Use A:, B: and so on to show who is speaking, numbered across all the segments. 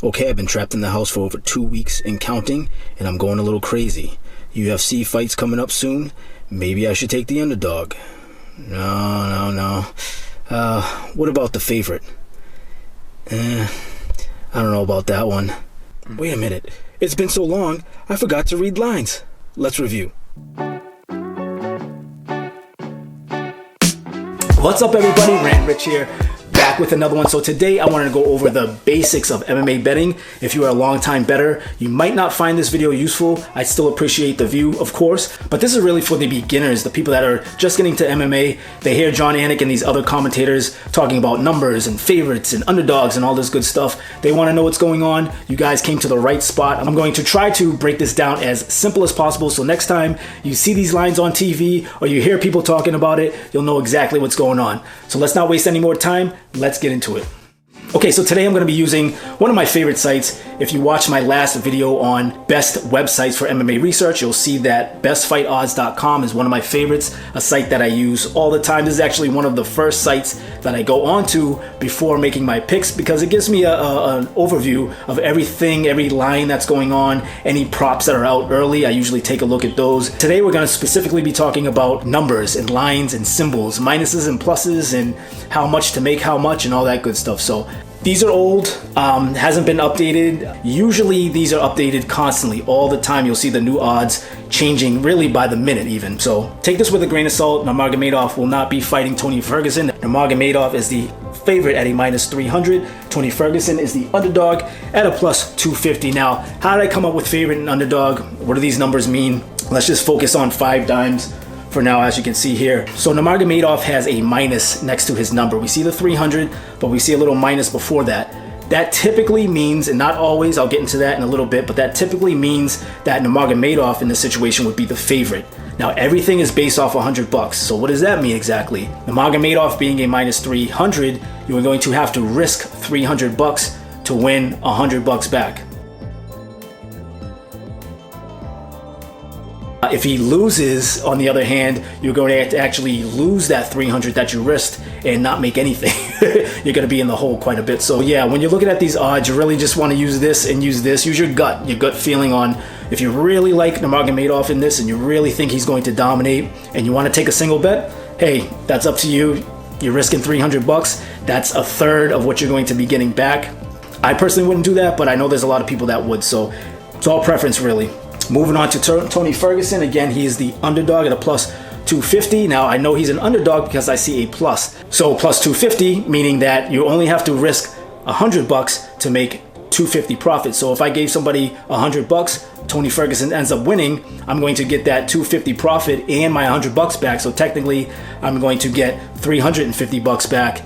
A: Okay, I've been trapped in the house for over 2 weeks and counting, and I'm going a little crazy. UFC fights coming up soon. Maybe I should take the underdog. No. What about the favorite? I don't know about that one. Wait a minute. It's been so long, I forgot to read lines. Let's review. What's up, everybody? Rant Rich here. Back with another one. So today I wanted to go over the basics of MMA betting. If you are a long-time bettor, you might not find this video useful. I still appreciate the view, of course, but this is really for the beginners, the people that are just getting to MMA. They hear John Anik and these other commentators talking about numbers and favorites and underdogs and all this good stuff. They want to know what's going on. You guys came to the right spot. I'm going to try to break this down as simple as possible, so next time you see these lines on TV or you hear people talking about it, you'll know exactly what's going on. So let's not waste any more time. Let's get into it. Okay, so today I'm going to be using one of my favorite sites. If you watched my last video on best websites for MMA research, you'll see that bestfightodds.com is one of my favorites, a site that I use all the time. This is actually one of the first sites that I go onto before making my picks because it gives me an overview of everything, every line that's going on, any props that are out early. I usually take a look at those. Today we're going to specifically be talking about numbers and lines and symbols, minuses and pluses, and how much to make how much and all that good stuff. So these are old, hasn't been updated. Usually these are updated constantly, all the time. You'll see the new odds changing really by the minute even. So take this with a grain of salt. Nurmagomedov will not be fighting Tony Ferguson. Nurmagomedov is the favorite at a minus 300. Tony Ferguson is the underdog at a plus 250. Now, how did I come up with favorite and underdog? What do these numbers mean? Let's just focus on 5 dimes for now, as you can see here. So Nurmagomedov has a minus next to his number. We see the 300, but we see a little minus before that. That typically means, and not always, I'll get into that in a little bit, but that typically means that Nurmagomedov in this situation would be the favorite. Now, everything is based off $100. So what does that mean exactly? Nurmagomedov being a minus 300, you are going to have to risk $300 to win $100 back. If he loses, on the other hand, you're going to have to actually lose that 300 that you risked and not make anything. You're going to be in the hole quite a bit. So yeah, when you're looking at these odds, you really just want to use this and use this. Use your gut feeling on if you really like Nurmagomedov in this and you really think he's going to dominate and you want to take a single bet, hey, that's up to you. You're risking $300. That's a third of what you're going to be getting back. I personally wouldn't do that, but I know there's a lot of people that would. So it's all preference really. Moving on to Tony Ferguson, again, he is the underdog at a plus 250. Now, I know he's an underdog because I see a plus. So plus 250, meaning that you only have to risk $100 to make 250 profit. So if I gave somebody $100, Tony Ferguson ends up winning, I'm going to get that 250 profit and my $100 back. So technically, I'm going to get $350 back.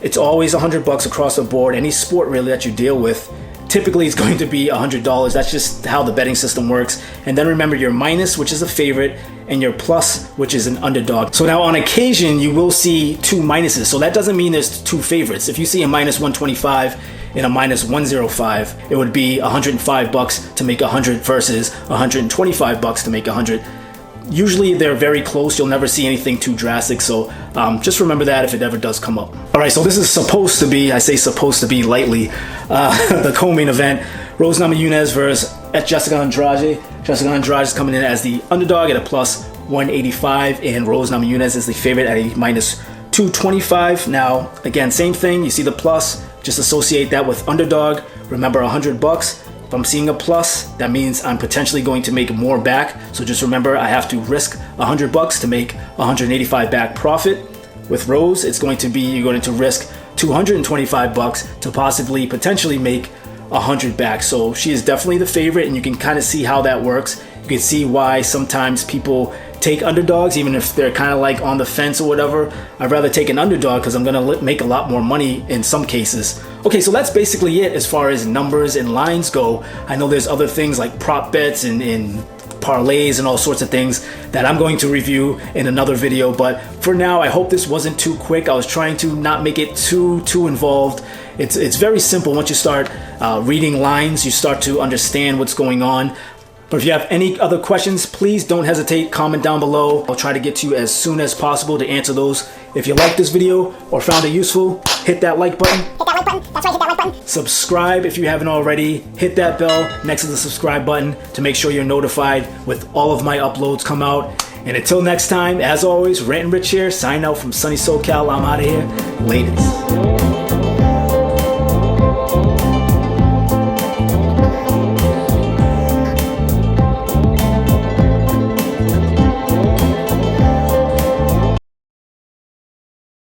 A: It's always $100 across the board. Any sport really that you deal with, typically it's going to be $100. That's just how the betting system works. And then remember your minus, which is a favorite, and your plus, which is an underdog. So now on occasion, you will see 2 minuses. So that doesn't mean there's 2 favorites. If you see a minus 125 and a minus 105, it would be $105 to make 100 versus $125 to make 100. Usually they're very close. You'll never see anything too drastic. So just remember that if it ever does come up. All right, so this is supposed to be, I say supposed to be lightly, the co-main event. Rose Namajunas versus Jessica Andrade. Jessica Andrade is coming in as the underdog at a plus 185, and Rose Namajunas is the favorite at a minus 225. Now, again, same thing. You see the plus, just associate that with underdog. Remember, $100. If I'm seeing a plus, that means I'm potentially going to make more back. So just remember, I have to risk $100 to make 185 back profit. With Rose, it's going to be, you're going to risk $225 to possibly, potentially make 100 back. So she is definitely the favorite, and you can kind of see how that works. You can see why sometimes people take underdogs, even if they're kind of like on the fence or whatever. I'd rather take an underdog because I'm going to make a lot more money in some cases. Okay, so that's basically it as far as numbers and lines go. I know there's other things like prop bets and parlays and all sorts of things that I'm going to review in another video, but for now, I hope this wasn't too quick. I was trying to not make it too involved. It's very simple. Once you start reading lines, you start to understand what's going on. But if you have any other questions, please don't hesitate, comment down below. I'll try to get to you as soon as possible to answer those. If you liked this video or found it useful, hit that like button.
B: Hit that like button. That's right, hit that like button.
A: Subscribe if you haven't already. Hit that bell next to the subscribe button to make sure you're notified with all of my uploads come out. And until next time, as always, Rant and Rich here, sign out from sunny SoCal. I'm out of here. Latest.